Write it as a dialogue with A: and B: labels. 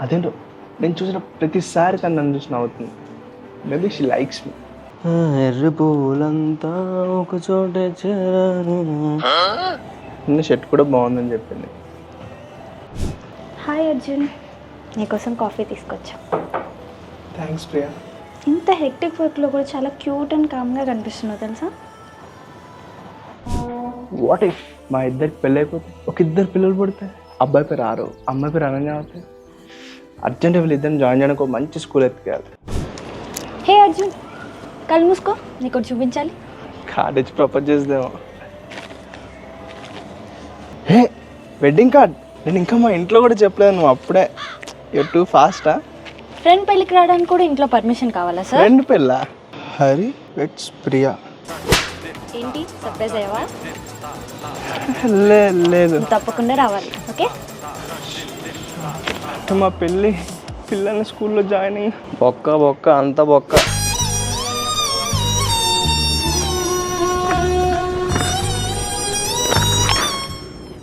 A: అదేంటో నేను చూసిన ప్రతిసారి తను నన్ను చూసి నవ్వుతుంది. Maybe she likes me. ఎర్రి పువ్వులంతా ఒక చోటే చేరాను. నిన్న షర్ట్ కూడా బాగుందని చెప్పింది.
B: హాయ్ అర్జున్, నీకోసం కాఫీ తీసుకొచ్చా.
A: థ్యాంక్స్ ప్రియా.
B: ఇంత హెక్టిక్ వర్క్లో కూడా చాలా క్యూట్ అండ్ కామ్గా కనిపిస్తున్నావు తెలుసా.
A: వాట్ ఇఫ్ మా ఇద్దరికి పెళ్ళి అయిపోతే ఒక ఇద్దరు పిల్లలు పుడితే అబ్బాయి పేరు ఆరో అమ్మాయి పేరు అనన్య అవుతాయి. అర్జెంట్ వీళ్ళిద్దరిని జాయిన్ చేయడానికి ఒక మంచి స్కూల్ ఎత్తుకెళ్ళాలి.
B: హే అర్జున్, కళ్ళు మూసుకో, నీకు చూపించాలి.
A: కార్డ్ ఇచ్చి ప్రపోజ్ చేద్దామో. హే వెడ్డింగ్ కార్డ్ నేను ఇంకా మా ఇంట్లో కూడా చెప్పలేదు, నువ్వు అప్పుడే యూర్ టూ ఫాస్టా.
B: ఫ్రెండ్ పెళ్ళికి రావడానికి కూడా ఇంట్లో పర్మిషన్ కావాలా సార్?
A: ఫ్రెండ్ పెళ్ళ హరి వెట్స్ ప్రియా.
B: ఏంటి సర్ప్రైజ్ అయ్యావా?
A: లేదు
B: తప్పకుండా రావాలి, ఓకే?
A: మా పెళ్ళి పిల్లల్ని స్కూల్లో జాయినింగ్ బొక్క బొక్క అంత బొక్క.